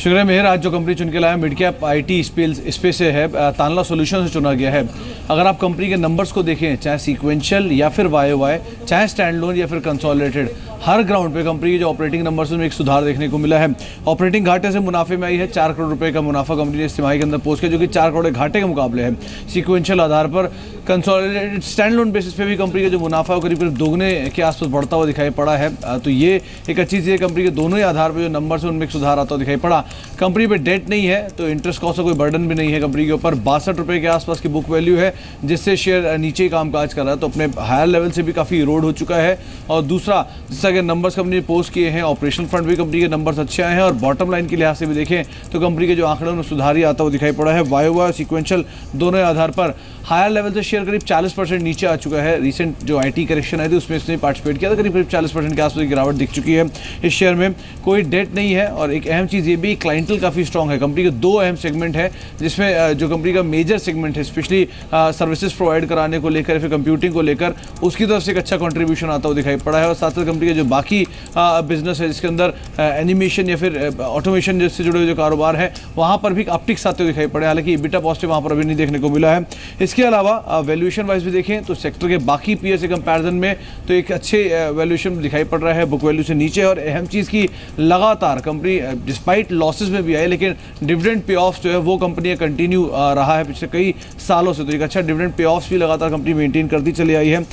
शुक्र है मेहर। आज जो कंपनी चुन के लाया मिड कैप आईटी स्पेस से है, तानला सॉल्यूशन से चुना गया है। अगर आप कंपनी के नंबर्स को देखें, चाहे सीक्वेंशियल या फिर वाई, चाहे स्टैंड लोन या फिर कंसोलिडेटेड, हर ग्राउंड पे कंपनी के जो ऑपरेटिंग नंबर्स में एक सुधार देखने को मिला है। ऑपरेटिंग घाटे से मुनाफे में आई है। 4 करोड़ रुपए का मुनाफा कंपनी ने इस तिमाही के अंदर पोस्ट किया, जो कि 4 करोड़ घाटे के मुकाबले है। सीक्वेंशियल आधार पर कंसोलिडेटेड स्टैंड लोन बेसिस पे भी कंपनी का जो मुनाफा है करीब करीब दोगुने के आसपास बढ़ता हुआ दिखाई पड़ा है। तो ये एक अच्छी चीज़ है। कंपनी के दोनों ही आधार पर जो नंबर्स है उनमें एक सुधार आता हुआ दिखाई पड़ा। कंपनी पे डेट नहीं है, तो इंटरेस्ट कॉस्ट का कोई बर्डन भी नहीं है कंपनी के ऊपर। 62 रुपये के आसपास की बुक वैल्यू है, जिससे शेयर नीचे ही कामकाज कर रहा है, तो अपने हायर लेवल से भी काफ़ी इरोड हो चुका है। और दूसरा, जैसा कि नंबर्स कंपनी ने पोस्ट किए हैं, ऑपरेशनल फ्रंट भी कंपनी के नंबर्स अच्छे आए हैं, और बॉटम लाइन के लिहाज से भी देखें तो कंपनी के जो आंकड़े में सुधार ही आता हुआ दिखाई पड़ा है। वाई और सीक्वेंशियल दोनों आधार पर हायर लेवल से शेयर करीब 40% नीचे आ चुका है। रिसेंट जो आईटी करेक्शन आई थी उसमें इसने पार्टिसिपेट किया था, करीब 40% के आसपास की गिरावट दिख चुकी है। इस शेयर में कोई डेट नहीं है, और एक अहम चीज़ ये भी, क्लाइंटल काफ़ी स्ट्रॉन्ग है। कंपनी के 2 अहम सेगमेंट है, जिसमें जो कंपनी का मेजर सेगमेंट है, स्पेशली सर्विसेज प्रोवाइड कराने को लेकर, फिर कंप्यूटिंग को लेकर, उसकी तरफ से एक अच्छा कंट्रीब्यूशन आता हुआ दिखाई पड़ा है। और साथ साथ कंपनी के जो बाकी बिजनेस है, जिसके अंदर एनिमेशन या फिर ऑटोमेशन जिससे जुड़े हुए जो कारोबार है, वहाँ पर भी अपटिक्स आते हुए दिखाई पड़े। हालांकि EBITDA पॉजिटिव वहाँ पर अभी नहीं देखने को मिला है। इसके अलावा वैल्यूएशन वाइज भी देखें तो सेक्टर के बाकी पीयर से कंपैरिजन में तो एक अच्छे वैल्यूएशन दिखाई पड़ रहा है, बुक वैल्यू से नीचे। और अहम चीज़ की, लगातार कंपनी डिस्पाइट लॉसेज में भी आई, लेकिन डिविडेंड पे ऑफ जो है वो कंपनी का कंटिन्यू रहा है पिछले कई सालों से। तो एक अच्छा डिविडेंड पे ऑफ भी लगातार कंपनी मेंटेन करती चली आई है।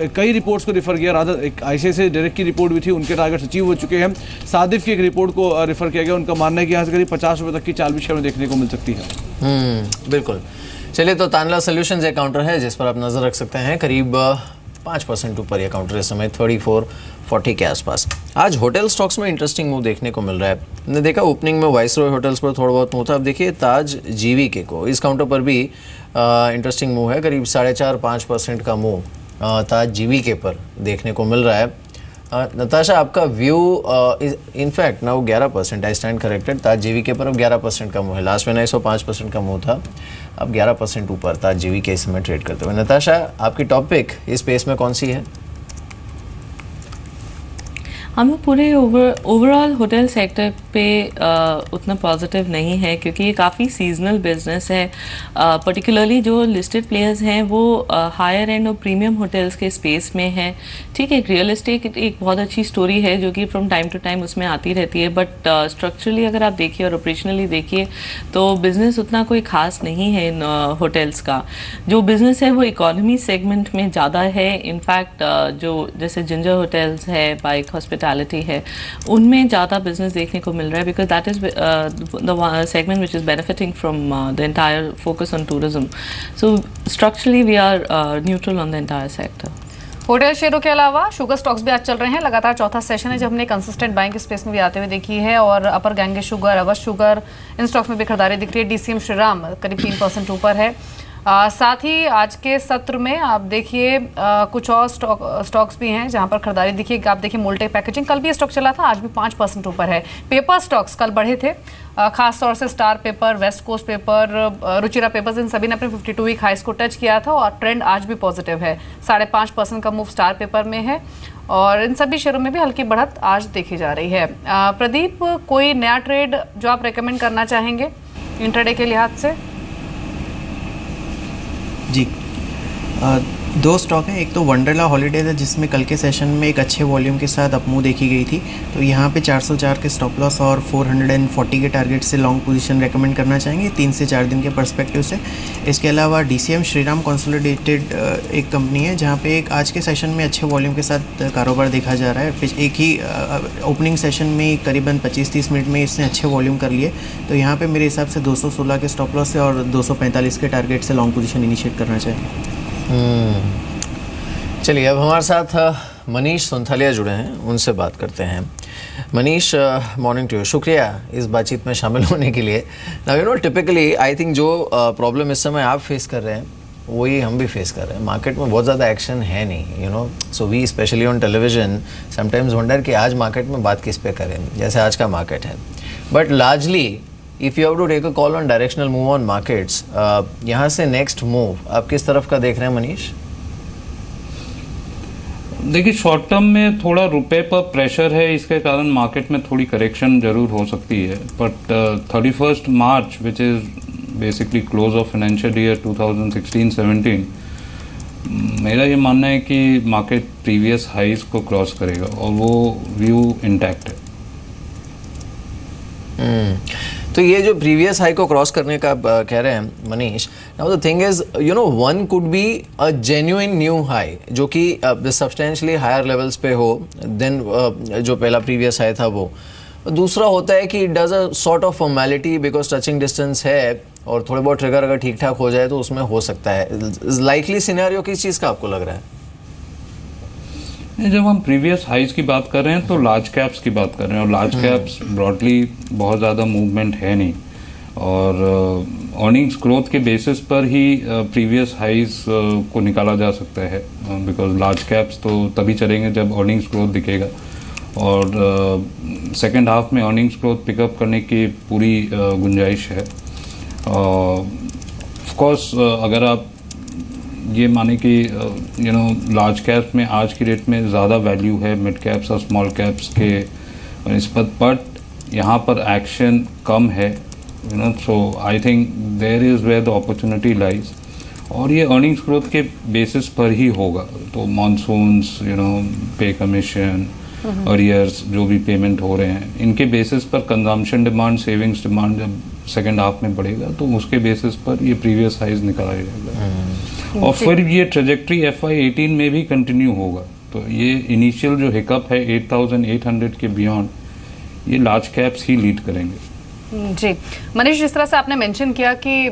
कई रिपोर्ट्स को रिफर किया, राधा एक ICICI डायरेक्ट की रिपोर्ट भी थी, उनके टारगेट्स अचीव हो चुके हैं। सादिफ की एक रिपोर्ट को रेफर किया गया, उनका मानना है कि यहाँ से करीब 50 रुपये तक की चाल भी शेयर में देखने को मिल सकती है। बिल्कुल। चलिए, तो तानला सॉल्यूशंस एक काउंटर है जिस पर आप नज़र रख सकते हैं। करीब 5% ऊपर यह काउंटर इस समय 3440 के आसपास। आज होटल स्टॉक्स में इंटरेस्टिंग मूव देखने को मिल रहा है। हमने देखा ओपनिंग में वाइसरॉय होटल्स पर थोड़ा बहुत मूव था। अब देखिए ताज GVK को, इस काउंटर पर भी इंटरेस्टिंग मूव है। करीब 4.5-5% का मूव ताज GVK पर देखने को मिल रहा है। नताशा, आपका view? In fact now 11%, I stand corrected. Taj GVK पर अब 11% का मूव है। लास्ट में 905% का मूव था, अब 11% ऊपर ताज GVK इस समय ट्रेड करते हुए। नताशा, आपकी टॉपिक इस स्पेस में कौन सी है? हम लोग पूरे ओवरऑल होटल सेक्टर पे उतना पॉजिटिव नहीं है, क्योंकि ये काफ़ी सीजनल बिजनेस है। पर्टिकुलरली जो लिस्टेड प्लेयर्स हैं वो हायर एंड और प्रीमियम होटल्स के स्पेस में है। ठीक है, रियल एस्टेट एक बहुत अच्छी स्टोरी है जो कि फ्रॉम टाइम टू टाइम उसमें आती रहती है, बट स्ट्रक्चरली अगर आप देखिए और ऑपरेशनली देखिए तो बिज़नेस उतना कोई ख़ास नहीं है इन होटल्स का। जो बिज़नेस है वो इकोनॉमी सेगमेंट में ज़्यादा है। इनफैक्ट जो जैसे जिंजर होटल्स है, बाइक हॉस्पिटैलिटी है, उनमें ज़्यादा बिजनेस देखने को मिल रहा है, because that is the segment which is benefiting from the entire focus on tourism. So structurally we are neutral on the entire sector. Hotel शेयरों के अलावा शुगर स्टॉक्स भी आज चल रहे हैं। लगातार चौथा सेशन है जब हमने कंसिस्टेंट बाइंग स्पेस में भी आते हुए देखी है, और अपर गैंगे शुगर, अवध शुगर, इन स्टॉक्स में भी खरीदारी दिख रही है। DCM श्रीराम करीब 3% ऊपर है। साथ ही आज के सत्र में आप देखिए कुछ और स्टॉक्स भी हैं जहां पर खरीदारी दिखी। आप देखिए मोल्टेक पैकेजिंग, कल भी स्टॉक चला था, आज भी 5% ऊपर है। पेपर स्टॉक्स कल बढ़े थे, खास तौर से star paper, west coast paper, Ruchira papers, इन सभी ने अपने 52 वीक हाइस को टच किया था, और ट्रेंड आज भी पॉजिटिव है। 5.5% का मूव स्टार पेपर में है, और इन सभी शेयरों में भी हल्की बढ़त आज देखी जा रही है। प्रदीप, कोई नया ट्रेड जो आप रेकमेंड करना चाहेंगे इंट्राडे के लिहाज से? जी, 2 स्टॉक हैं। एक तो वंडरला हॉलीडेज है, जिसमें कल के सेशन में एक अच्छे वॉल्यूम के साथ अपमूव देखी गई थी, तो यहाँ पे 404 के स्टॉप लॉस और 440 के टारगेट से लॉन्ग पोजीशन रेकमेंड करना चाहेंगे 3 से 4 दिन के पर्सपेक्टिव से। इसके अलावा DCM श्रीराम कंसोलिडेटेड एक कंपनी है जहाँ पे एक आज के सेशन में अच्छे वॉल्यूम के साथ कारोबार देखा जा रहा है। एक ही ओपनिंग सेशन में करीबन 25-30 मिनट में इसने अच्छे वॉल्यूम कर लिए, तो यहाँ पे मेरे हिसाब से 216 के स्टॉप लॉस से और 245 के टारगेट से लॉन्ग पोजीशन इनिशिएट करना चाहिए। चलिए, अब हमारे साथ मनीष सुंथलिया जुड़े हैं, उनसे बात करते हैं। Manish, morning to you. शुक्रिया इस बातचीत में शामिल होने के लिए। Now you know, typically I think जो प्रॉब्लम इस समय आप फेस कर रहे हैं वही हम भी फेस कर रहे हैं। मार्केट में बहुत ज़्यादा एक्शन है नहीं, you know, so we specially on television sometimes wonder कि आज मार्केट में बात किस पे करें, जैसे आज का मार्केट है। But largely if you have to take a call on directional move on markets, यहाँ से नेक्स्ट मूव आप किस तरफ का देख रहे हैं मनीष? देखिए शॉर्ट टर्म में थोड़ा रुपए पर प्रेशर है, इसके कारण मार्केट में थोड़ी करेक्शन जरूर हो सकती है, but 31 March which is basically close of financial year 2016-17, मेरा ये मानना है कि मार्केट प्रीवियस हाइज को क्रॉस करेगा और वो व्यू इंटैक्ट है। तो ये जो प्रीवियस हाई को क्रॉस करने का आप कह रहे हैं Manish, now the thing is you know one could be a genuine new high जो कि सब्सटेंशियली हायर लेवल्स पे हो देन जो पहला प्रीवियस हाई था वो। दूसरा होता है कि it does a sort of formality because touching distance है और थोड़े बहुत ट्रिगर अगर ठीक ठाक हो जाए तो उसमें हो सकता है। लाइकली सिनेरियो किस चीज़ का आपको लग रहा है? जब हम प्रीवियस हाइज की बात कर रहे हैं तो लार्ज कैप्स की बात कर रहे हैं, और लार्ज कैप्स ब्रॉडली बहुत ज़्यादा मूवमेंट है नहीं, और अर्निंग्स ग्रोथ के बेसिस पर ही प्रीवियस हाइज को निकाला जा सकता है, बिकॉज लार्ज कैप्स तो तभी चलेंगे जब अर्निंग्स ग्रोथ दिखेगा, और सेकेंड हाफ में अर्निंग्स ग्रोथ पिकअप करने की पूरी गुंजाइश है। ऑफ कोर्स अगर आप ये माने कि यू नो लार्ज कैप्स में आज की डेट में ज़्यादा वैल्यू है मिड कैप्स और स्मॉल कैप्स के निस्बत, बट यहाँ पर एक्शन कम है, you know, so I think there is where the opportunity lies, और ये अर्निंग्स ग्रोथ के बेसिस पर ही होगा। तो मॉनसून्स, यू नो, पे कमीशन, अरियर्स जो भी पेमेंट हो रहे हैं, इनके बेसिस पर कंजम्पशन डिमांड, सेविंग्स डिमांड जब सेकेंड हाफ में बढ़ेगा तो उसके बेसिस पर ये प्रीवियस हाइज निकाला जाएगा, और फिर ये ट्रेजेक्ट्री FY18 में भी कंटिन्यू होगा। तो ये इनिशियल जो हिकअप है 8,800 के बियॉन्ड, ये लार्ज कैप्स ही लीड करेंगे। जी मनीष, जिस तरह से आपने मेंशन किया कि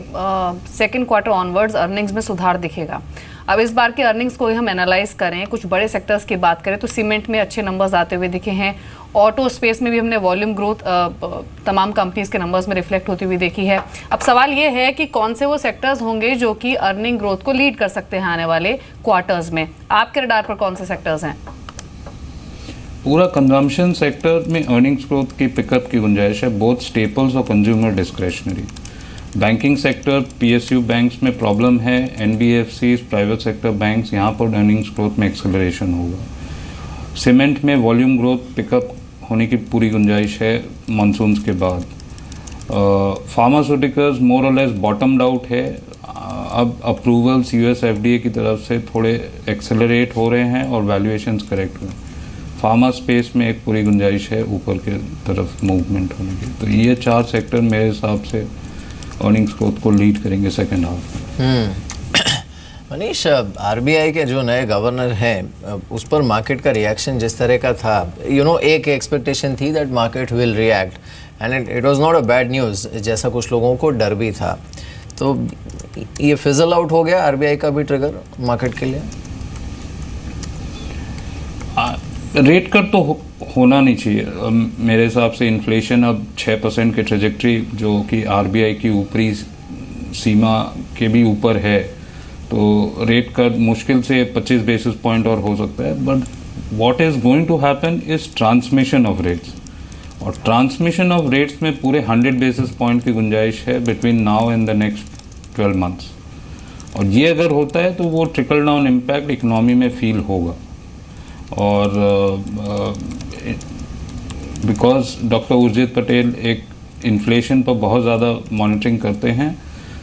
सेकंड क्वार्टर ऑनवर्ड्स अर्निंग्स में सुधार दिखेगा, अब इस बार के अर्निंग्स को हम एनालाइज करें, कुछ बड़े सेक्टर्स की बात करें तो सीमेंट में अच्छे नंबर्स आते हुए दिखे हैं, ऑटो स्पेस में भी हमने वॉल्यूम ग्रोथ तमाम कंपनीज के नंबर्स में रिफ्लेक्ट होती हुई देखी है। अब सवाल ये है कि कौन से वो सेक्टर्स होंगे जो कि अर्निंग ग्रोथ को लीड कर सकते हैं आने वाले क्वार्टर्स में? आपके रडार पर कौन से सेक्टर्स हैं? पूरा कंजम्पशन सेक्टर में अर्निंग्स ग्रोथ की पिकअप की गुंजाइश है, बोथ स्टेपल्स और consumer discretionary. Banking sector, PSU banks में प्रॉब्लम है, NBFCs, प्राइवेट सेक्टर बैंक्स, यहाँ पर अर्निंग्स ग्रोथ में एक्सेलरेशन होगा। सीमेंट में वॉल्यूम ग्रोथ पिकअप होने की पूरी गुंजाइश है मानसून्स के बाद। फार्मास्यूटिकल्स मोर और लेस बॉटम्ड आउट है, अब अप्रूवल्स US FDA की तरफ से थोड़े एक्सेलरेट हो रहे हैं और वैल्यूएशंस करेक्ट हुए। फार्मा स्पेस में एक पूरी गुंजाइश है ऊपर के तरफ मूवमेंट होने की। तो ये चार सेक्टर मेरे हिसाब से अर्निंग्स ग्रोथ को लीड करेंगे सेकेंड हाफ में। मनीष, RBI के जो नए गवर्नर हैं उस पर मार्केट का रिएक्शन जिस तरह का था, यू नो, एक एक्सपेक्टेशन थी that market will react and it was not a bad news, जैसा कुछ लोगों को डर भी था। तो ये फिजल आउट हो गया RBI का भी ट्रिगर मार्केट के लिए? रेट कट तो होना नहीं चाहिए मेरे हिसाब से। इन्फ्लेशन अब 6% की ट्रेजेक्ट्री जो कि RBI की ऊपरी सीमा के भी ऊपर है, तो रेट कट मुश्किल से 25 बेसिस पॉइंट और हो सकता है। But what is going to happen is transmission of rates, और ट्रांसमिशन ऑफ रेट्स में पूरे 100 बेसिस पॉइंट की गुंजाइश है between now and the next 12 months. और ये अगर होता है तो वो ट्रिकल डाउन इम्पैक्ट इकोनॉमी में फील होगा। और बिकॉज डॉक्टर उर्जित पटेल एक इन्फ्लेशन पर बहुत ज़्यादा मॉनिटरिंग करते हैं,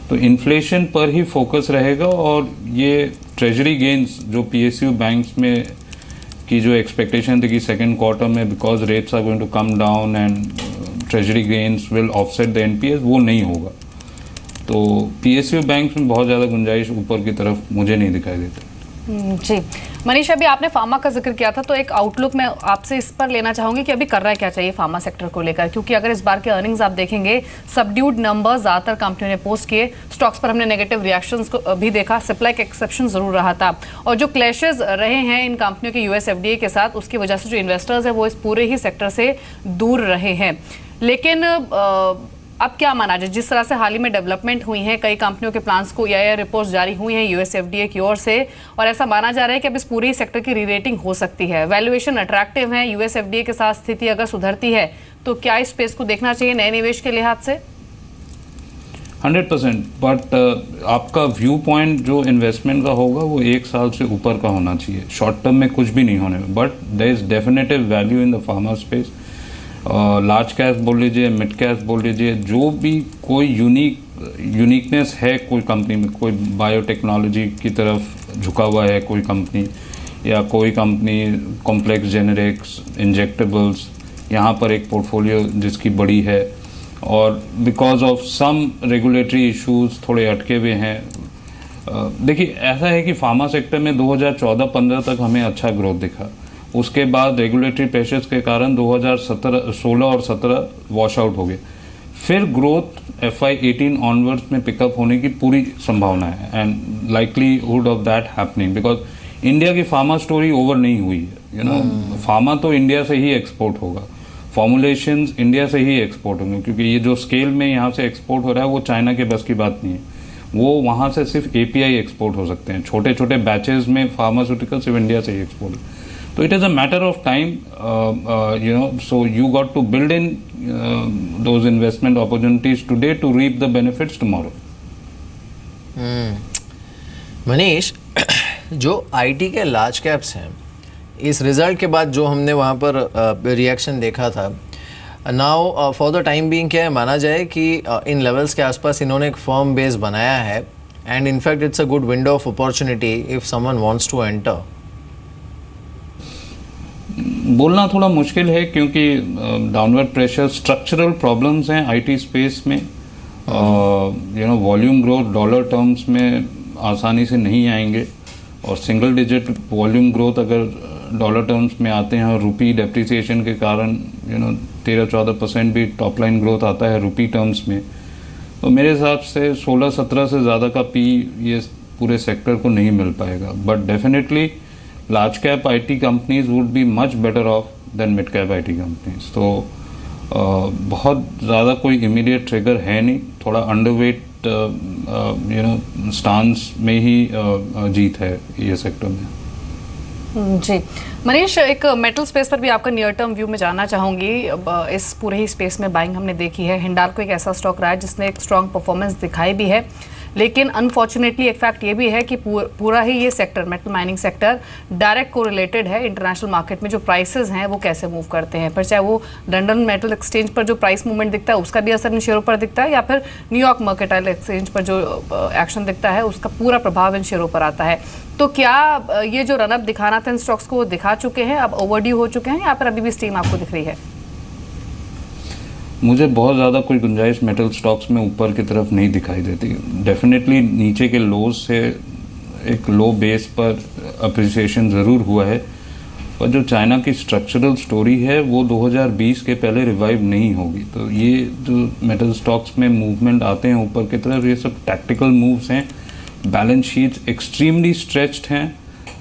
तो इन्फ्लेशन पर ही फोकस रहेगा। और ये ट्रेजरी गेंस जो PSU बैंक्स में की जो एक्सपेक्टेशन थी कि सेकेंड क्वार्टर में because rates are going to come down and treasury gains will offset the NPS, वो नहीं होगा। तो PSU बैंक्स में बहुत ज़्यादा गुंजाइश ऊपर की तरफ मुझे नहीं दिखाई देती। जी मनीष, अभी आपने फार्मा का जिक्र किया था, तो एक आउटलुक मैं आपसे इस पर लेना चाहूंगी कि अभी करना क्या चाहिए फार्मा सेक्टर को लेकर, क्योंकि अगर इस बार के अर्निंग्स आप देखेंगे सबड्यूड नंबर्स ज़्यादातर कंपनियों ने पोस्ट किए, स्टॉक्स पर हमने नेगेटिव रिएक्शंस को भी देखा, सप्लाई का एक्सेप्शन जरूर रहा था, और जो क्लैशेस रहे हैं इन कंपनियों के US FDA के साथ, उसकी वजह से जो इन्वेस्टर्स हैं वो इस पूरे ही सेक्टर से दूर रहे हैं। लेकिन अब क्या माना जाए, जिस तरह से हाल ही में डेवलपमेंट हुई है, कई कंपनियों के प्लान्स को EIR रिपोर्ट्स जारी हुई हैं US FDA की ओर से, और ऐसा माना जा रहा है कि अब इस पूरे सेक्टर की री-रेटिंग हो सकती है। वैल्यूएशन अट्रैक्टिव है, US FDA के साथ स्थिति अगर सुधरती है तो क्या इस स्पेस को देखना चाहिए नए निवेश के लिहाज से? 100%, बट आपका व्यू पॉइंट जो इन्वेस्टमेंट का होगा वो 1 साल से ऊपर का होना चाहिए। शॉर्ट टर्म में कुछ भी नहीं होने में, but there is definitive value in the pharma space. Large cap बोल लीजिए, मिड कैप बोल लीजिए, जो भी कोई यूनिकनेस है कोई कंपनी में, कोई बायोटेक्नोलॉजी की तरफ झुका हुआ है कोई कंपनी, या कोई कंपनी कॉम्प्लेक्स जेनेरिक्स, इंजेक्टेबल्स, यहाँ पर एक पोर्टफोलियो जिसकी बड़ी है और because of some regulatory issues थोड़े अटके हुए हैं। देखिए ऐसा है कि फार्मा सेक्टर में 2014-15 तक हमें अच्छा ग्रोथ दिखा, उसके बाद रेगुलेटरी प्रेशर्स के कारण 2016 और 17 वॉश आउट हो गए। फिर ग्रोथ FY18 ऑनवर्ड्स में पिकअप होने की पूरी संभावना है and likelihood of that happening, because India की फार्मा स्टोरी ओवर नहीं हुई है। फार्मा तो इंडिया से ही एक्सपोर्ट होगा, फॉर्मुलेशंस इंडिया से ही एक्सपोर्ट होंगे, क्योंकि ये जो स्केल में यहाँ से एक्सपोर्ट हो रहा है वो चाइना के बस की बात नहीं है। वो वहाँ से सिर्फ API एक्सपोर्ट हो सकते हैं, छोटे छोटे बैचेस में फार्मास्यूटिकल सिर्फ इंडिया से ही एक्सपोर्ट। तो it is a matter of time, so you got to build in those investment opportunities today to reap the benefits tomorrow. Manish, जो IT के लार्ज कैप्स हैं, इस रिजल्ट के बाद जो हमने वहाँ पर रिएक्शन देखा था, now for the time being क्या है, माना जाए कि इन लेवल्स के आसपास इन्होंने एक फर्म बेस बनाया है and in fact it's a good window of opportunity if someone wants to enter? बोलना थोड़ा मुश्किल है क्योंकि डाउनवर्ड प्रेशर, स्ट्रक्चरल प्रॉब्लम्स हैं IT स्पेस में। वॉल्यूम ग्रोथ डॉलर टर्म्स में आसानी से नहीं आएंगे, और single digit volume growth dollar terms terms में आते हैं और रुपी डेप्रिसिएशन के कारण 13-14% भी टॉप लाइन ग्रोथ आता है रुपी टर्म्स में, तो मेरे हिसाब से 16-17 से ज़्यादा का P ये पूरे सेक्टर को नहीं मिल पाएगा। But definitely large cap IT companies would be much better off than mid cap IT companies. तो बहुत ज़्यादा कोई इमीडिएट ट्रिगर है नहीं, थोड़ा अंडरवेट स्टांस में ही जीत है ये सेक्टर में। जी मनीष, एक मेटल स्पेस पर भी आपका नियर टर्म व्यू में जानना चाहूँगी। इस पूरे ही स्पेस में बाइंग हमने देखी है। हिंडाल्को एक ऐसा स्टॉक रहा है जिसने एक स्ट्रॉन्ग परफॉर्मेंस दिखाई भी है, लेकिन अनफॉर्चुनेटली एक फैक्ट ये भी है कि पूरा ही ये sector, metal mining sector, direct correlated है इंटरनेशनल मार्केट में जो प्राइसेस हैं वो कैसे मूव करते हैं। फिर चाहे वो लंदन मेटल एक्सचेंज पर जो प्राइस मूवमेंट दिखता है उसका भी असर इन शेयरों पर दिखता है, या फिर न्यूयॉर्क मर्केंटाइल एक्सचेंज पर जो एक्शन दिखता है उसका पूरा प्रभाव इन शेयरों पर आता है। तो क्या ये जो रनअप दिखाना था इन स्टॉक्स को दिखा चुके हैं, अब ओवरड्यू हो चुके हैं, या फिर अभी भी स्टीम आपको दिख रही है? मुझे बहुत ज़्यादा कोई गुंजाइश मेटल स्टॉक्स में ऊपर की तरफ नहीं दिखाई देती। डेफिनेटली नीचे के लोज से एक लो बेस पर अप्रिसिएशन ज़रूर हुआ है, पर जो चाइना की स्ट्रक्चरल स्टोरी है वो 2020 के पहले रिवाइव नहीं होगी। तो ये जो मेटल स्टॉक्स में मूवमेंट आते हैं ऊपर की तरफ, ये सब टैक्टिकल मूव्स हैं। बैलेंस शीट्स एक्सट्रीमली स्ट्रेच्ड हैं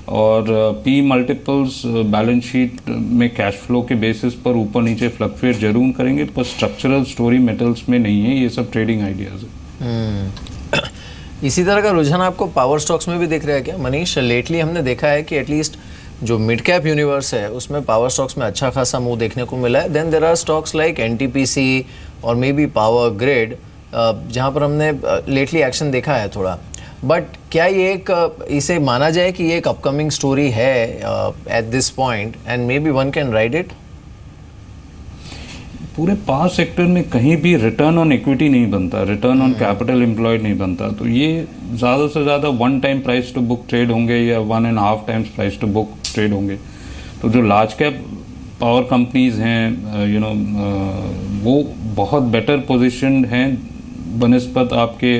और P मल्टीपल्स बैलेंस शीट में कैश फ्लो के बेसिस पर ऊपर नीचे फ्लक्चुएट जरूर करेंगे, पर स्ट्रक्चरल स्टोरी मेटल्स में नहीं है, ये सब ट्रेडिंग आइडियाज है। इसी तरह का रुझान आपको पावर स्टॉक्स में भी दिख रहा है क्या मनीष? लेटली हमने देखा है कि एटलीस्ट जो मिड कैप यूनिवर्स है उसमें पावर स्टॉक्स में अच्छा खासा मूव देखने को मिला है। Then there are stocks like NTPC और मे बी पावर ग्रिड जहाँ पर हमने लेटली एक्शन देखा है थोड़ा। बट क्या ये एक इसे माना जाए कि ये एक अपकमिंग स्टोरी है at this point and may be one can ride it? पूरे पावर सेक्टर में कहीं भी रिटर्न ऑन इक्विटी नहीं बनता, रिटर्न ऑन कैपिटल एम्प्लॉयड नहीं बनता। तो ये ज़्यादा से ज़्यादा 1 time price to book trade होंगे या 1.5 times price to book trade होंगे। तो जो लार्ज कैप पावर कंपनीज हैं वो बहुत बेटर पोजिशन हैं बनस्पत आपके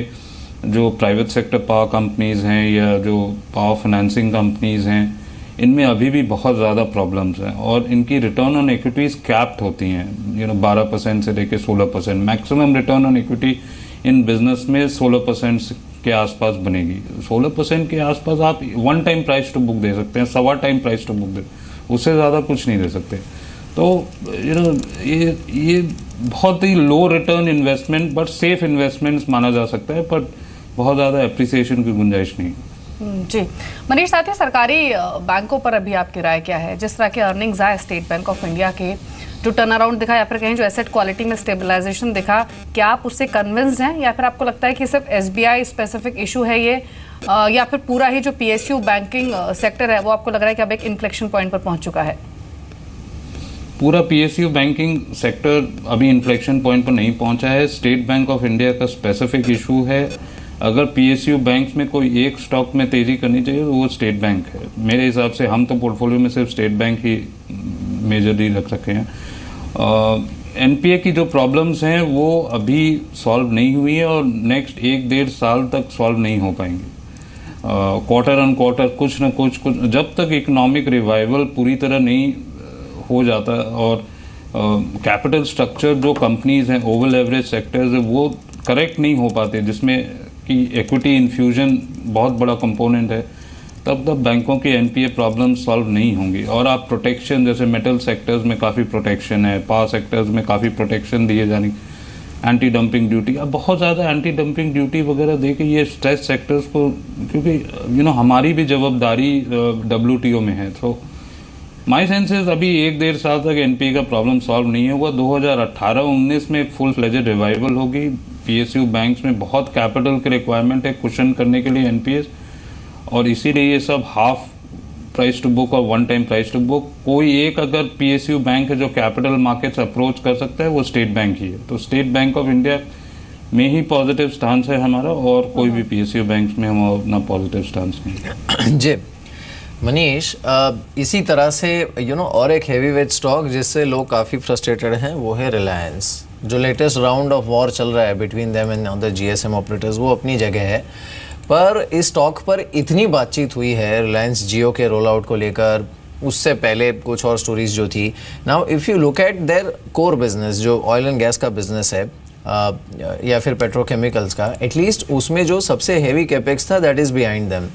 जो प्राइवेट सेक्टर पावर कंपनीज हैं या जो पावर फाइनेंसिंग कंपनीज हैं। इनमें अभी भी बहुत ज़्यादा प्रॉब्लम्स हैं और इनकी रिटर्न ऑन इक्विटीज़ कैप्ड होती हैं 12% से लेकर 16%। Maximum return on equity in business में 16% के आसपास बनेगी। 16% के आसपास आप 1 टाइम प्राइस टू बुक दे सकते हैं, 1.25 टाइम प्राइस टू बुक दे, उससे ज़्यादा कुछ नहीं दे सकते। तो ये बहुत ही low return investment but safe investments माना जा सकता है, पर बहुत ज़्यादा एप्रिसिएशन की गुंजाइश नहीं। जी मनीष, साथ ही सरकारी बैंकों पर अभी आपकी राय क्या है? जिस तरह के अर्निंग्स आए स्टेट बैंक ऑफ इंडिया के, जो टर्न अराउंड दिखा या फिर कहें जो एसेट क्वालिटी में स्टेबलाइजेशन दिखा, क्या आप उससे कन्विंस्ड हैं या फिर आपको लगता है कि सिर्फ SBI स्पेसिफिक इशू है ये, या फिर पूरा ही जो PSU बैंकिंग सेक्टर है वो आपको लग रहा है कि अब एक इन्फ्लेक्शन पॉइंट पर पहुंच चुका है? पूरा PSU बैंकिंग सेक्टर अभी इन्फ्लेक्शन पॉइंट पर नहीं पहुंचा है। स्टेट बैंक ऑफ इंडिया का स्पेसिफिक इशू है। अगर PSU बैंक में कोई एक स्टॉक में तेजी करनी चाहिए तो वो स्टेट बैंक है। मेरे हिसाब से हम तो पोर्टफोलियो में सिर्फ स्टेट बैंक ही मेजरली रख रखे हैं। NPA की जो प्रॉब्लम्स हैं वो अभी सॉल्व नहीं हुई है और नेक्स्ट 1-1.5 साल तक सॉल्व नहीं हो पाएंगे। क्वार्टर ऑन क्वार्टर कुछ न कुछ जब तक इकोनॉमिक रिवाइवल पूरी तरह नहीं हो जाता और कैपिटल स्ट्रक्चर जो कंपनीज हैं ओवर लेवरेज सेक्टर्स है वो करेक्ट नहीं हो पाते, जिसमें कि इक्विटी इन्फ्यूजन बहुत बड़ा कंपोनेंट है, तब बैंकों की NPA प्रॉब्लम सॉल्व नहीं होंगी। और आप प्रोटेक्शन जैसे मेटल सेक्टर्स में काफ़ी प्रोटेक्शन है, पावर सेक्टर्स में काफ़ी प्रोटेक्शन दिए जाने, एंटी डंपिंग ड्यूटी, अब बहुत ज़्यादा एंटी डंपिंग ड्यूटी वगैरह दे के ये स्ट्रेस सेक्टर्स को, क्योंकि हमारी भी जवाबदारी WTO में है। तो माई सेंसेस अभी 1-1.5 साल तक NPA का प्रॉब्लम सॉल्व नहीं होगा। 2018-19 में फुल फ्लेजेड रिवाइवल होगी। PSU बैंक्स में बहुत कैपिटल की रिक्वायरमेंट है कुशन करने के लिए NPAs, और इसीलिए ये सब हाफ प्राइस टू बुक और 1 टाइम प्राइस टू बुक। कोई एक अगर PSU बैंक है जो कैपिटल मार्केट्स अप्रोच कर सकता है वो स्टेट बैंक ही है। तो स्टेट बैंक ऑफ इंडिया में ही पॉजिटिव स्टांस है हमारा, और कोई भी PSU बैंक में हम अपना पॉजिटिव स्टांस नहीं है। जी मनीष, इसी तरह से और एक हैवी वेट स्टॉक जिससे लोग काफ़ी फ्रस्ट्रेटेड हैं वो है रिलायंस। जो लेटेस्ट राउंड ऑफ वॉर चल रहा है between them and other GSM operators वो अपनी जगह है, पर इस स्टॉक पर इतनी बातचीत हुई है रिलायंस जियो के रोल आउट को लेकर, उससे पहले कुछ और स्टोरीज जो थी। Now if you look at there core business जो ऑयल एंड गैस का बिजनेस है या फिर पेट्रोकेमिकल्स का, एटलीस्ट उसमें जो सबसे हैवी कैपेक्स था that is behind them.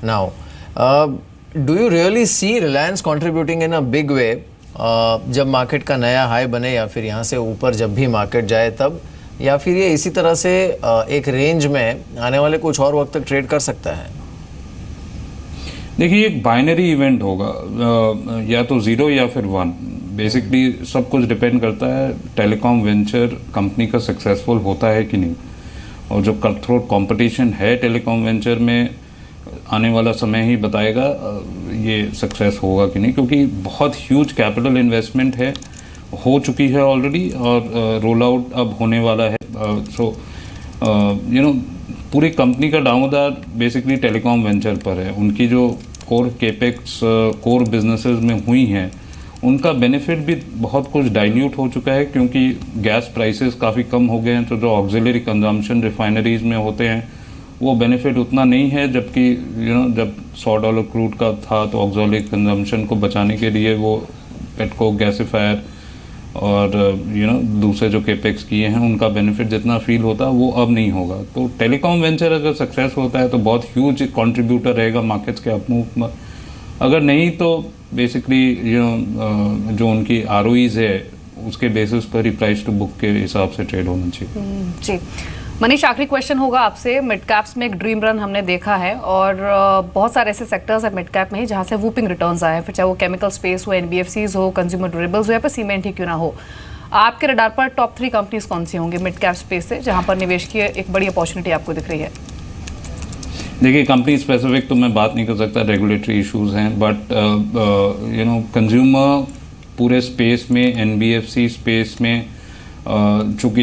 Now do you really see Reliance contributing in a big way जब मार्केट का नया हाई बने या फिर यहाँ से ऊपर जब भी मार्केट जाए तब, या फिर ये इसी तरह से एक रेंज में आने वाले कुछ और वक्त तक ट्रेड कर सकता है? देखिए एक बाइनरी इवेंट होगा, या तो 0 या फिर 1। बेसिकली सब कुछ डिपेंड करता है टेलीकॉम वेंचर कंपनी का सक्सेसफुल होता है कि नहीं, और जो कटथ्रोट कंपटीशन है टेलीकॉम वेंचर में आने वाला समय ही बताएगा ये सक्सेस होगा कि नहीं, क्योंकि बहुत ह्यूज कैपिटल इन्वेस्टमेंट है, हो चुकी है ऑलरेडी और रोल आउट अब होने वाला है। सो पूरी कंपनी का दामोदार बेसिकली टेलीकॉम वेंचर पर है। उनकी जो कोर केपेक्स कोर बिजनेसेस में हुई हैं उनका बेनिफिट भी बहुत कुछ डाइल्यूट हो चुका है, क्योंकि गैस प्राइसेस काफ़ी कम हो गए हैं, तो जो ऑक्सिलरी कंजम्पशन रिफाइनरीज में होते हैं वो बेनिफिट उतना नहीं है। जबकि जब $100 क्रूड का था तो ऑक्सिलरी कंजम्पशन को बचाने के लिए वो पेटको गैसिफायर और दूसरे जो केपेक्स किए हैं उनका बेनिफिट जितना फील होता वो अब नहीं होगा। तो टेलीकॉम वेंचर अगर सक्सेस होता है तो बहुत ह्यूज कंट्रीब्यूटर रहेगा मार्केट्स के अपमूव में। अगर नहीं तो बेसिकली जो उनकी ROEs है उसके बेसिस पर ही प्राइस टू बुक के हिसाब से ट्रेड होना चाहिए। जी मनीष, आखिरी क्वेश्चन होगा आपसे। मिड कैप्स में एक ड्रीम रन हमने देखा है और बहुत सारे ऐसे सेक्टर्स हैं मिड कैप में ही जहाँ से वूपिंग रिटर्न्स आए हैं, फिर चाहे वो केमिकल स्पेस हो, NBFCs हो, कंज्यूमर ड्यूरेबल्स हो या फिर सीमेंट ही क्यों ना हो। आपके रडार पर टॉप 3 कंपनीज कौन सी होंगी मिड कैप स्पेस से जहाँ पर निवेश की एक बड़ी अपॉर्चुनिटी आपको दिख रही है? देखिए कंपनी स्पेसिफिक तो मैं बात नहीं कर सकता, रेगुलेटरी इश्यूज हैं, बट कंज्यूमर पूरे स्पेस में, NBFC स्पेस में, चूँकि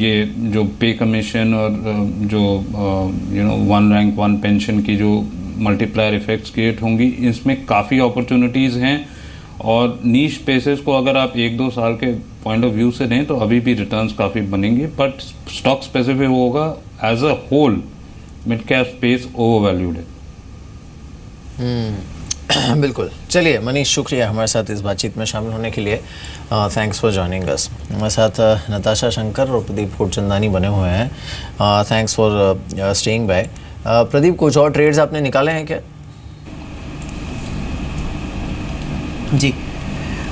ये जो पे कमीशन और जो 1 रैंक 1 पेंशन की जो मल्टीप्लायर इफेक्ट्स क्रिएट होंगी, इसमें काफ़ी अपॉर्चुनिटीज़ हैं। और नीश स्पेसेस को अगर आप 1-2 साल के पॉइंट ऑफ व्यू से दें तो अभी भी रिटर्न्स काफ़ी बनेंगे, बट स्टॉक स्पेसिफिक होगा। As a whole mid cap space over valued है। बिल्कुल। चलिए मनीष, शुक्रिया हमारे साथ इस बातचीत में शामिल होने के लिए। Thanks for joining us. हमारे साथ नताशा शंकर और प्रदीप फूटचंदानी बने हुए हैं। Thanks for staying by. Pradeep, कुछ और ट्रेड्स आपने निकाले हैं क्या? जी,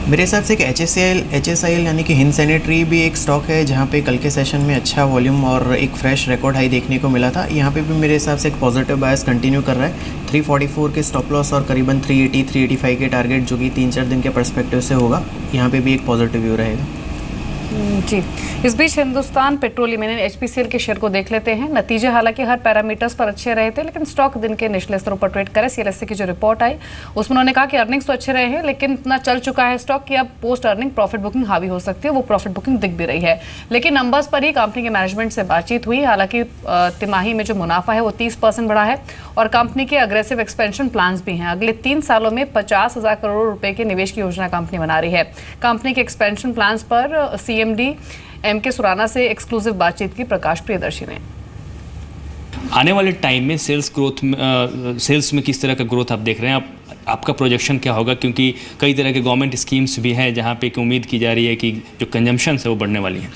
मेरे हिसाब से एच एस आई एल यानी कि हिंद सैनिटरी भी एक स्टॉक है जहाँ पे कल के सेशन में अच्छा वॉल्यूम और एक फ्रेश रिकॉर्ड हाई देखने को मिला था। यहाँ पे भी मेरे हिसाब से एक पॉजिटिव बायस कंटिन्यू कर रहा है। 344 के स्टॉप लॉस और करीबन 385 के टारगेट जो कि 3-4 दिन के पर्सपेक्टिव से होगा, यहाँ पे भी एक पॉजिटिव व्यू रहेगा। जी, इस बीच हिंदुस्तान पेट्रोलियम यानी एचपीसीएल के शेयर को देख लेते हैं। नतीजे हालांकि हर पैरामीटर्स पर अच्छे रहे थे, लेकिन स्टॉक दिन के निचले स्तरों पर ट्रेड करे। सीएलएसए की जो रिपोर्ट आई उसमें उन्होंने कहा कि अर्निंग्स तो अच्छे रहे हैं, लेकिन इतना चल चुका है स्टॉक कि अब पोस्ट अर्निंग प्रॉफिट बुकिंग हावी हो सकती है। वो प्रॉफिट बुकिंग दिख भी रही है, लेकिन नंबर्स पर ही कंपनी के मैनेजमेंट से बातचीत हुई। हालांकि तिमाही में जो मुनाफा है वो 30% बढ़ा है और कंपनी के अग्रेसिव एक्सपेंशन प्लान्स भी हैं। अगले 3 सालों में 50,000 करोड़ रुपए के निवेश की योजना कंपनी बना रही है। कंपनी के एक्सपेंशन प्लान्स पर सीएमडी एमके सुराना से एक्सक्लूसिव बातचीत की प्रकाश प्रियदर्शी ने। आने वाले टाइम में सेल्स में किस तरह का ग्रोथ आप देख रहे हैं? आपका प्रोजेक्शन क्या होगा? क्योंकि कई तरह के गवर्नमेंट स्कीम्स भी हैं जहां पे उम्मीद की जा रही है कि जो कंजम्पशन है वो बढ़ने वाली है।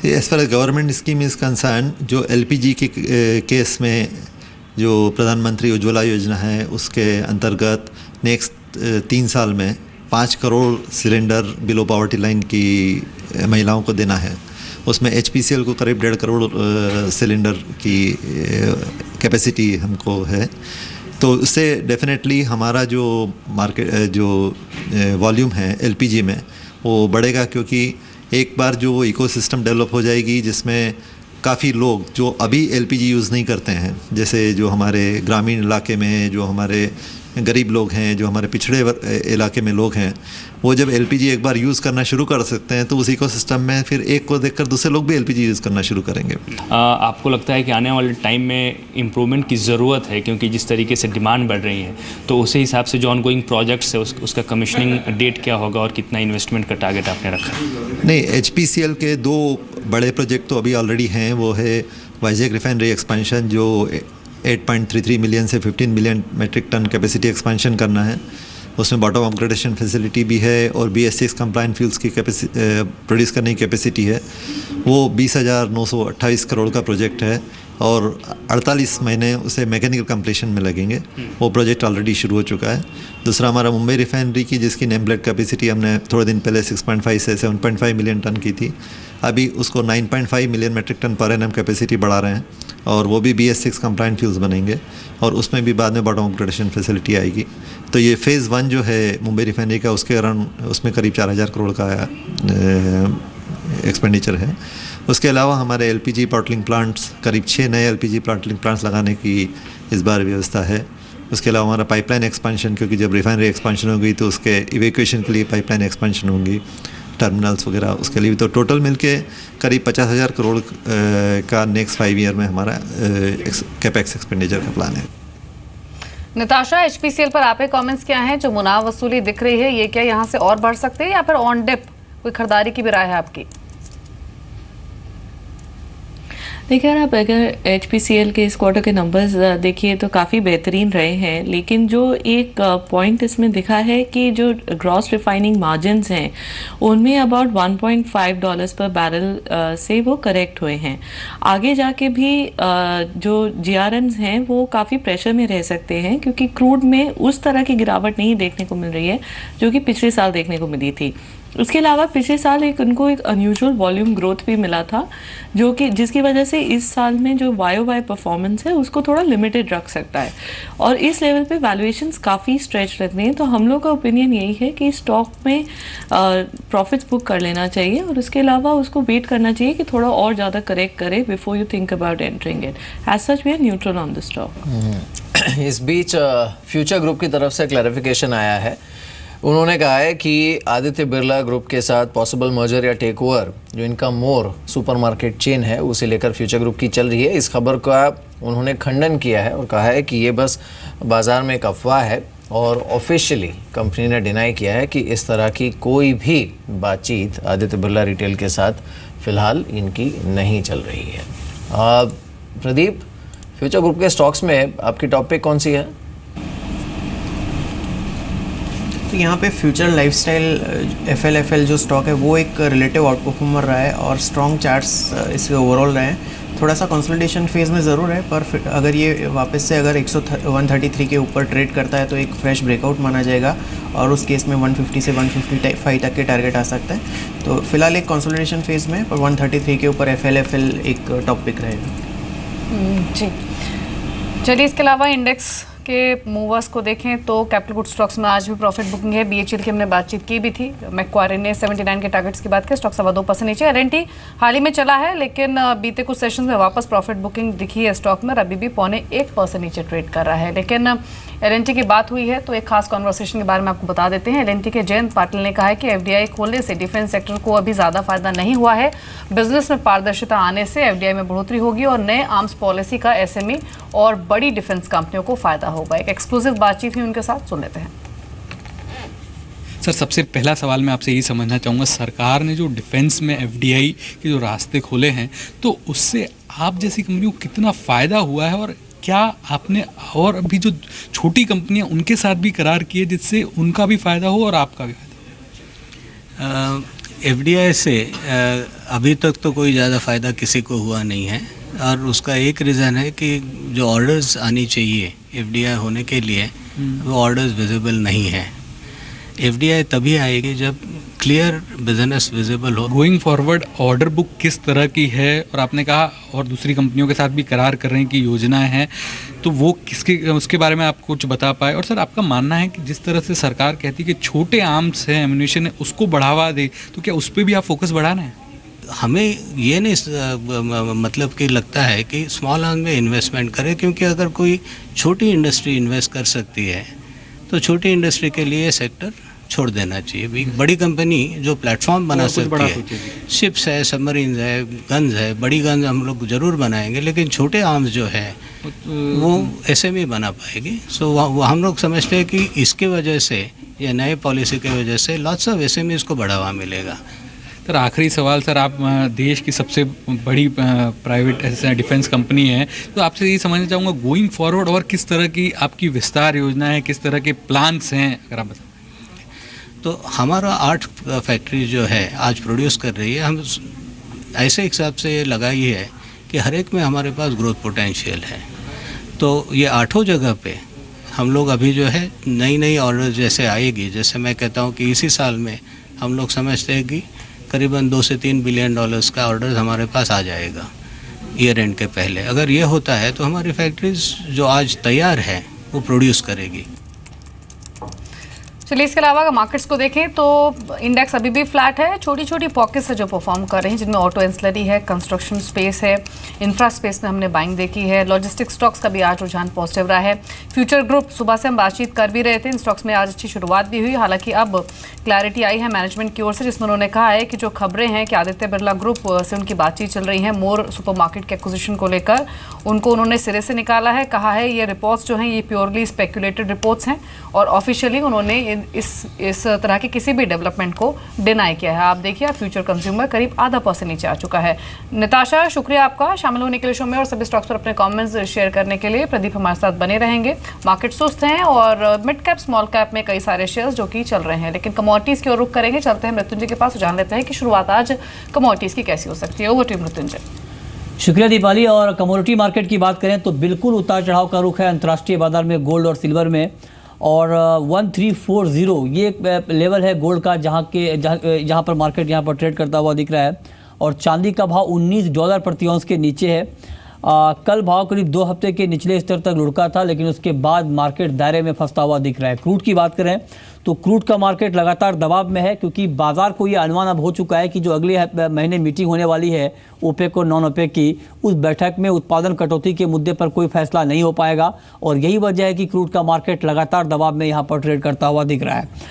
As far as government scheme is concern, जो एलपीजी के केस में जो प्रधानमंत्री उज्ज्वला योजना है उसके अंतर्गत नेक्स्ट 3 साल में 5 crore cylinder below poverty line की महिलाओं को देना है। उसमें एचपीसीएल को करीब 1.5 करोड़ सिलेंडर की कैपेसिटी हमको है। तो उससे डेफिनेटली हमारा जो मार्केट जो वॉल्यूम है एलपीजी में वो बढ़ेगा, क्योंकि एक बार जो इकोसिस्टम डेवलप हो जाएगी जिसमें काफ़ी लोग जो अभी एलपीजी यूज़ नहीं करते हैं, जैसे जो हमारे ग्रामीण इलाके में जो हमारे गरीब लोग हैं, जो हमारे पिछड़े इलाके में लोग हैं, वो जब एलपीजी एक बार यूज़ करना शुरू कर सकते हैं तो उस इकोसिस्टम में फिर एक को देखकर दूसरे लोग भी एलपीजी यूज़ करना शुरू करेंगे। आपको लगता है कि आने वाले टाइम में इम्प्रूवमेंट की ज़रूरत है, क्योंकि जिस तरीके से डिमांड बढ़ रही है तो उसी हिसाब से जो ऑनगोइंग प्रोजेक्ट्स है उसका कमीशनिंग डेट क्या होगा और कितना इन्वेस्टमेंट का टारगेट आपने रखा है? नहीं, एचपीसीएल के 2 बड़े प्रोजेक्ट तो अभी ऑलरेडी हैं। वो है वाइजैक रिफाइनरी एक्सपेंशन जो 8.33 मिलियन से 15 million metric ton capacity expansion करना है। उसमें बॉटम अपग्रेडेशन फैसिलिटी भी है और BS6 कंप्लाइंट फ्यूल्स की प्रोड्यूस करने की कैपेसिटी है। वो 20,928 करोड़ का प्रोजेक्ट है और 48 महीने उसे मैकेनिकल कंप्लीशन में लगेंगे। वो प्रोजेक्ट ऑलरेडी शुरू हो चुका है। दूसरा हमारा मुंबई रिफाइनरी की, जिसकी नेम प्लेट कैपेसिटी हमने थोड़े दिन पहले 6.5 से 7.5 मिलियन टन की थी, अभी उसको 9.5 million metric ton per annum capacity बढ़ा रहे हैं और वो भी BS6 कंप्लाइंट फ्यूल्स बनेंगे और उसमें भी बाद में बॉटम अपग्रेडेशन फैसिलिटी आएगी। तो ये फ़ेज़ 1 जो है मुंबई रिफाइनरी का, उसके अराउंड उसमें करीब 4,000 करोड़ का एक्सपेंडिचर है। उसके अलावा हमारे एलपीजी बॉटलिंग प्लांट्स, करीब 6 नए एलपीजी बॉटलिंग प्लांट्स लगाने की इस बार व्यवस्था है। उसके अलावा हमारा पाइपलाइन एक्सपेंशन, क्योंकि जब रिफाइनरी एक्सपेंशन होगी तो उसके इवैक्यूएशन के लिए पाइपलाइन एक्सपेंशन होंगी, टर्मिनल्स वगैरह उसके लिए। तो टोटल मिलके करीब 50,000 करोड़ का नेक्स्ट 5 ईयर में हमारा कैपेक्स एक्सपेंडिचर का प्लान है। निताशा, एचपीसीएल पर आपके कमेंट्स क्या हैं? जो मुनाफा वसूली दिख रही है, ये क्या यहाँ से और बढ़ सकते हैं या फिर ऑन डिप कोई खरीदारी की भी राय है आपकी? देखिए, आप अगर एचपीसीएल के इस क्वार्टर के नंबर्स देखिए तो काफ़ी बेहतरीन रहे हैं, लेकिन जो एक पॉइंट इसमें दिखा है कि जो ग्रॉस रिफाइनिंग मार्जिन्स हैं उनमें अबाउट $1.5 पर बैरल से वो करेक्ट हुए हैं। आगे जाके भी जो GRMs हैं वो काफ़ी प्रेशर में रह सकते हैं, क्योंकि क्रूड में उस तरह की गिरावट नहीं देखने को मिल रही है जो कि पिछले साल देखने को मिली थी। उसके अलावा पिछले साल उनको एक अनयूजुअल वॉल्यूम ग्रोथ भी मिला था, जो कि जिसकी वजह से इस साल में जो YOY परफॉर्मेंस है उसको थोड़ा लिमिटेड रख सकता है और इस लेवल पे वैल्यूएशंस काफ़ी स्ट्रेच लग रही हैं। तो हम लोग का ओपिनियन यही है कि स्टॉक में प्रॉफिट्स बुक कर लेना चाहिए और उसके अलावा उसको वेट करना चाहिए कि थोड़ा और ज़्यादा करेक्ट करे before you think about entering it. As such we are neutral on the stock. इस बीच फ्यूचर ग्रुप की तरफ से क्लैरिफिकेशन आया है। उन्होंने कहा है कि आदित्य बिरला ग्रुप के साथ पॉसिबल मर्जर या टेक ओवर जो इनका मोर सुपरमार्केट चेन है उसे लेकर फ्यूचर ग्रुप की चल रही है। इस खबर का उन्होंने खंडन किया है और कहा है कि ये बस बाज़ार में एक अफवाह है और ऑफिशियली कंपनी ने डिनाई किया है कि इस तरह की कोई भी बातचीत आदित्य बिरला रिटेल के साथ फ़िलहाल इनकी नहीं चल रही है। प्रदीप, फ्यूचर ग्रुप के स्टॉक्स में आपकी टॉप पिक कौन सी है? तो यहाँ पे फ्यूचर लाइफस्टाइल FLFL जो स्टॉक है वो एक रिलेटिव आउट परफॉर्मर रहा है और स्ट्रॉन्ग चार्ट्स इसके ओवरऑल रहे हैं। थोड़ा सा कंसोलिडेशन फेज़ में ज़रूर है, पर अगर ये वापस से अगर 133 के ऊपर ट्रेड करता है तो एक फ्रेश ब्रेकआउट माना जाएगा और उस केस में 150 से 155 तक के टारगेट आ सकता है। तो फिलहाल एक कंसोलिडेशन फेज़ में, पर 133 के ऊपर FL एक टॉप पिक रहेगा। जी चलिए, इसके अलावा इंडेक्स के मूवर्स को देखें तो कैपिटल गुड स्टॉक्स में आज भी प्रॉफिट बुकिंग है। BHEL की हमने बातचीत की भी थी, मैक्वारी ने 79 के टारगेट्स की बात की, स्टॉक 2% नीचे। L&T हाल ही में चला है लेकिन बीते कुछ सेशंस में वापस प्रॉफिट बुकिंग दिखी है स्टॉक में, अभी भी 0.25% नीचे ट्रेड कर रहा है। लेकिन L&T की बात हुई है तो एक खास कॉन्वर्सेशन के बारे में आपको बता देते हैं। L&T के जयंत पाटिल ने कहा है कि FDI खोलने से डिफेंस सेक्टर को अभी ज़्यादा फायदा नहीं हुआ है, बिजनेस में पारदर्शिता आने से FDI में बढ़ोतरी होगी और नए आर्म्स पॉलिसी का SME और बड़ी डिफेंस कंपनियों को फायदा होगा। एक एक्सक्लूसिव बातचीत हुई उनके साथ, सुन लेते हैं। सर, सबसे पहला सवाल मैं आपसे यही समझना चाहूँगा, सरकार ने जो डिफेंस में FDI के जो रास्ते खोले हैं तो उससे आप जैसी कंपनियों को कितना फ़ायदा हुआ है और क्या आपने और अभी जो छोटी कंपनियां उनके साथ भी करार किए जिससे उनका भी फ़ायदा हो और आपका भी फ़ायदा? FDI से अभी तक तो कोई ज़्यादा फ़ायदा किसी को हुआ नहीं है और उसका एक रीज़न है कि जो ऑर्डर्स आनी चाहिए FDI होने के लिए वो ऑर्डर्स विजिबल नहीं है। FDI तभी आएगी जब क्लियर बिजनेस विजिबल हो। गोइंग फॉरवर्ड ऑर्डर बुक किस तरह की है, और आपने कहा और दूसरी कंपनियों के साथ भी करार कर रहे हैं कि योजनाएं हैं, तो वो किसके उसके बारे में आप कुछ बता पाए। और सर, आपका मानना है कि जिस तरह से सरकार कहती है कि छोटे आर्म्स हैं, एम्यूनिशन है, उसको बढ़ावा दे, तो क्या उस पर भी आप फोकस बढ़ाना है? हमें ये नहीं मतलब कि लगता है कि स्मॉल आर्म्स में इन्वेस्टमेंट करें, क्योंकि अगर कोई छोटी इंडस्ट्री इन्वेस्ट कर सकती है तो छोटी इंडस्ट्री के लिए सेक्टर छोड़ देना चाहिए। बड़ी कंपनी जो प्लेटफॉर्म बना सकती है, शिप्स है, सबमरीन्स है, गन्स है, बड़ी गन्स हम लोग ज़रूर बनाएंगे, लेकिन छोटे आर्म्स जो है वो SME बना पाएगी। सो वो हम लोग समझते हैं कि इसके वजह से या नए पॉलिसी के वजह से लॉट्स ऑफ SMEs को बढ़ावा मिलेगा। सर, आखिरी सवाल, सर आप देश की सबसे बड़ी प्राइवेट डिफेंस कंपनी है, तो आपसे ये समझना चाहूँगा गोइंग फॉरवर्ड और किस तरह की आपकी विस्तार योजना है, किस तरह के प्लान्स हैं, अगर आप बताएं। तो हमारा 8 फैक्ट्री जो है आज प्रोड्यूस कर रही है, हम ऐसे हिसाब से लगाई है कि हर एक में हमारे पास ग्रोथ पोटेंशियल है। तो ये 8 जगह पे हम लोग अभी जो है नई ऑर्डर जैसे आएगी, जैसे मैं कहता हूँ कि इसी साल में हम लोग समझते हैं कि करीबन 2 से 3 बिलियन डॉलर्स का ऑर्डर हमारे पास आ जाएगा ईयर एंड के पहले। अगर ये होता है तो हमारी फैक्ट्रीज जो आज तैयार है वो प्रोड्यूस करेगी। चलिए, इसके अलावा अगर मार्केट्स को देखें तो इंडेक्स अभी भी फ्लैट है। छोटी छोटी पॉकेट्स है जो परफॉर्म कर रहे हैं, जिनमें ऑटो एंसिलरी है, कंस्ट्रक्शन स्पेस है, इंफ्रा स्पेस में हमने बाइंग देखी है। लॉजिस्टिक स्टॉक्स का भी आज रुझान पॉजिटिव रहा है। फ्यूचर ग्रुप, सुबह से हम बातचीत कर भी रहे थे, इन स्टॉक्स में आज अच्छी शुरुआत भी हुई। हालांकि अब क्लैरिटी आई है मैनेजमेंट की ओर से, जिसमें उन्होंने कहा है कि जो खबरें हैं कि आदित्य बिरला ग्रुप से उनकी बातचीत चल रही है मोर सुपरमार्केट के एक्विजिशन को लेकर, उनको उन्होंने सिरे से निकाला है। कहा है ये रिपोर्ट्स जो हैं ये प्योरली स्पेकुलेटेड रिपोर्ट्स हैं और ऑफिशियली उन्होंने इस तरह के किसी भी डेवलपमेंट को डिनाई किया है। आप देखिए, फ्यूचर कंज्यूमर करीब 0.5% नीचे आ चुका है। निताशा, शुक्रिया आपका शामिल होने के लिए शो में और सभी स्टॉक्स पर अपने कमेंट्स शेयर करने के लिए। प्रदीप हमारे साथ बने रहेंगे। मार्केट सुस्त हैं और मिड कैप स्मॉल कैप में कई सारे शेयर्स जो कि चल रहे हैं, लेकिन कमोडिटीज़ की ओर रुख करेंगे। चलते हैं मृत्युंजय के पास, जान लेते हैं कि शुरुआत आज कमोडिटीज़ की कैसी हो सकती है। Over to Mrityunjay. शुक्रिया दीपाली। और कमोडिटी मार्केट की बात करें तो बिल्कुल उतार चढ़ाव का रुख है अंतर्राष्ट्रीय बाजार में गोल्ड और सिल्वर में। और 1340 ये एक लेवल है गोल्ड का जहाँ पर मार्केट यहाँ पर ट्रेड करता हुआ दिख रहा है। और चांदी का भाव $19 प्रति औंस के नीचे है। कल भाव करीब 2 हफ्ते के निचले स्तर तक लुढ़का था, लेकिन उसके बाद मार्केट दायरे में फंसता हुआ दिख रहा है। क्रूड की बात करें तो क्रूड का मार्केट लगातार दबाव में है, क्योंकि बाजार को ये अनुमान अब हो चुका है कि जो अगले महीने मीटिंग होने वाली है ओपेक और नॉन ओपेक की, उस बैठक में उत्पादन कटौती के मुद्दे पर कोई फैसला नहीं हो पाएगा। और यही वजह है कि क्रूड का मार्केट लगातार दबाव में यहाँ पर ट्रेड करता हुआ दिख रहा है।